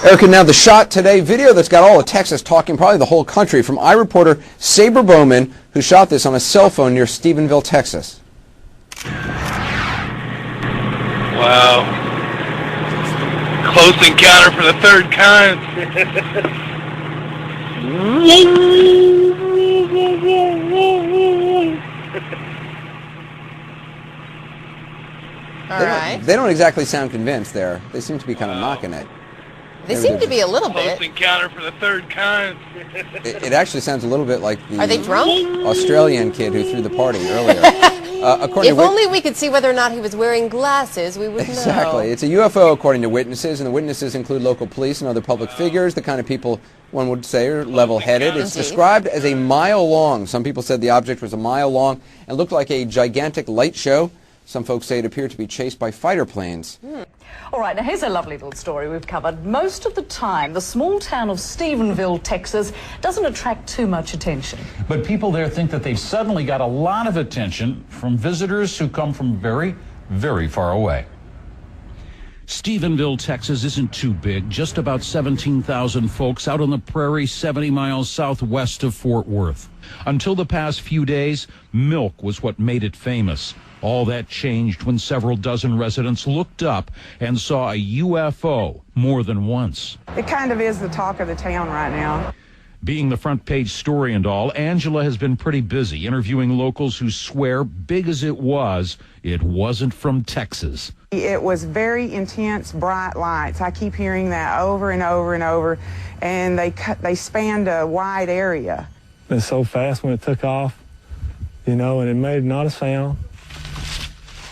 Erica, now the shot today, video that's got all of Texas talking, probably the whole country, from iReporter Saber Bowman, who shot this on a cell phone near Stephenville, Texas. Wow. Close encounter for the third kind. They don't exactly sound convinced there. They seem to be kind of knocking it. They seem to be a little bit. Close encounter for the third kind. It actually sounds a little bit like the Are they drunk? Australian kid who threw the party earlier. If only we could see whether or not he was wearing glasses, we would know. Exactly. It's a UFO, according to witnesses, and the witnesses include local police and other public figures, the kind of people one would say are level-headed. It's described as a mile long. Some people said the object was a mile long and looked like a gigantic light show. Some folks say it appeared to be chased by fighter planes. All right, now here's a lovely little story we've covered. Most of the time, the small town of Stephenville, Texas, doesn't attract too much attention. But people there think that they've suddenly got a lot of attention from visitors who come from very, very far away. Stephenville, Texas isn't too big, just about 17,000 folks out on the prairie 70 miles southwest of Fort Worth. Until the past few days, milk was what made it famous. All that changed when several dozen residents looked up and saw a UFO more than once. It kind of is the talk of the town right now. Being the front page story and all, Angela has been pretty busy interviewing locals who swear, big as it wasn't from Texas. It was very intense, bright lights. I keep hearing that over and over and over, and they spanned a wide area. It was so fast when it took off, you know, and it made not a sound.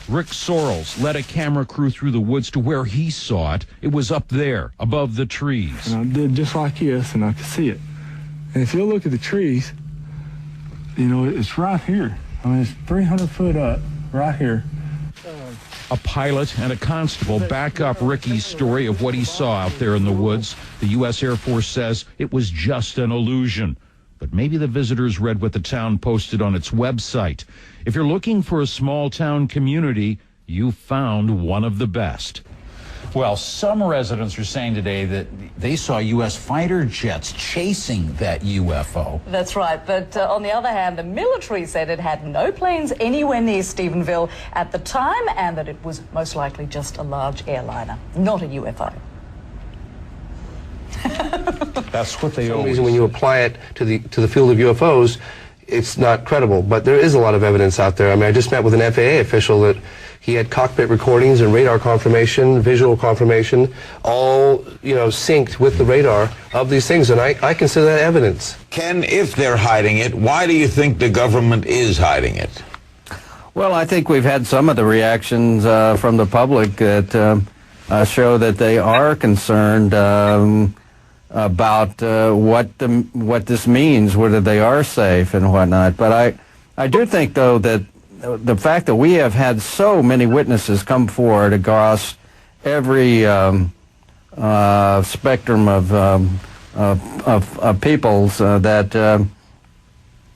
Rick Sorrells led a camera crew through the woods to where he saw it. It was up there, above the trees. And I did just like this, and I could see it. And if you look at the trees, you know, it's right here. I mean, it's 300 foot up, right here. A pilot and a constable back up Ricky's story of what he saw out there in the woods. The U.S. Air Force says it was just an illusion. But maybe the visitors read what the town posted on its website. If you're looking for a small town community, you found one of the best. Well, some residents are saying today that they saw U.S. fighter jets chasing that UFO. That's right, but on the other hand, the military said it had no planes anywhere near Stephenville at the time and that it was most likely just a large airliner, not a UFO. That's what they always. For some reason, when you apply it to the field of UFOs, it's not credible. But there is a lot of evidence out there. I mean, I just met with an FAA official that he had cockpit recordings and radar confirmation, visual confirmation, all, you know, synced with the radar of these things, and I consider that evidence. Ken, if they're hiding it, why do you think the government is hiding it? Well, I think we've had some of the reactions from the public that show that they are concerned about what this means, whether they are safe and whatnot. But I do think, though, that the fact that we have had so many witnesses come forward across every spectrum of peoples, that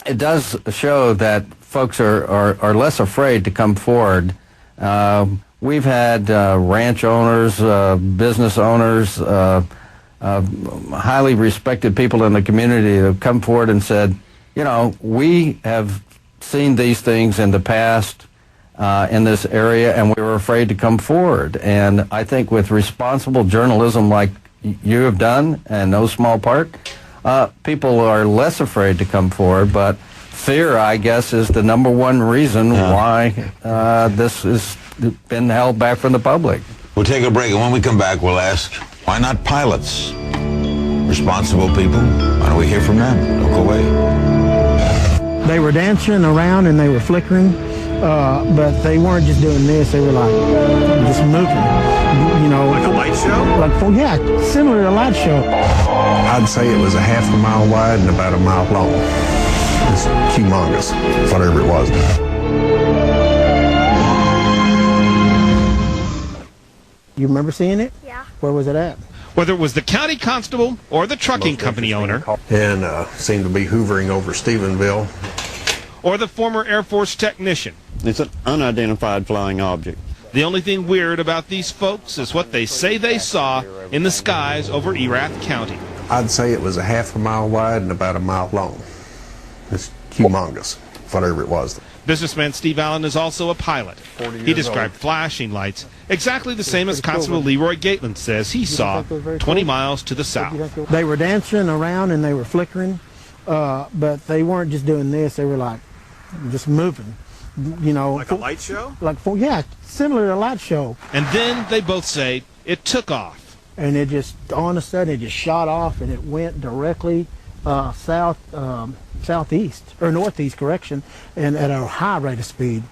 it does show that folks are less afraid to come forward. We've had ranch owners, business owners, highly respected people in the community that have come forward and said, you know, we have seen these things in the past in this area, and we were afraid to come forward. And I think with responsible journalism like you have done, and no small part, people are less afraid to come forward. But fear, I guess, is the number one reason why this has been held back from the public. We'll take a break, and when we come back, we'll ask, why not pilots? Responsible people. Why don't we hear from them? Don't go away. They were dancing around and they were flickering, but they weren't just doing this. They were like just moving, you know. Like a light show? Like, yeah, similar to a light show. I'd say it was a half a mile wide and about a mile long. It's humongous, whatever it was. You remember seeing it? Yeah. Where was it at? Whether it was the county constable or the trucking company owner, And seemed to be hoovering over Stephenville. or the former Air Force technician, it's an unidentified flying object. The only thing weird about these folks is what they say they saw in the skies over Erath County. I'd say it was a half a mile wide and about a mile long. It's humongous, whatever it was. Businessman Steve Allen is also a pilot. He described flashing lights exactly the same as Constable Leroy Gatland says he saw 20 miles to the south. They were dancing around and they were flickering, but they weren't just doing this. They were like just moving, you know. Like a light show? Yeah, similar to a light show. And then they both say it took off. And it just, all of a sudden, it just shot off and it went directly southeast, or northeast, correction, and at a high rate of speed.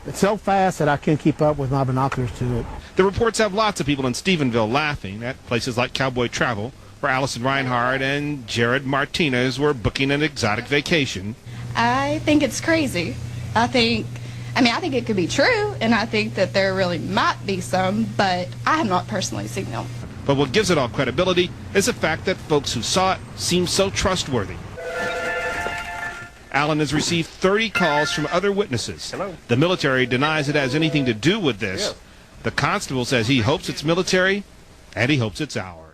It's so fast that I couldn't keep up with my binoculars to it. The reports have lots of people in Stephenville laughing at places like Cowboy Travel, where Allison Reinhardt and Jared Martinez were booking an exotic vacation. I think it's crazy. I think it could be true, and I think that there really might be some, but I have not personally seen them. But what gives it all credibility is the fact that folks who saw it seem so trustworthy. Allen has received 30 calls from other witnesses. The military denies it has anything to do with this. The constable says he hopes it's military, and he hopes it's ours.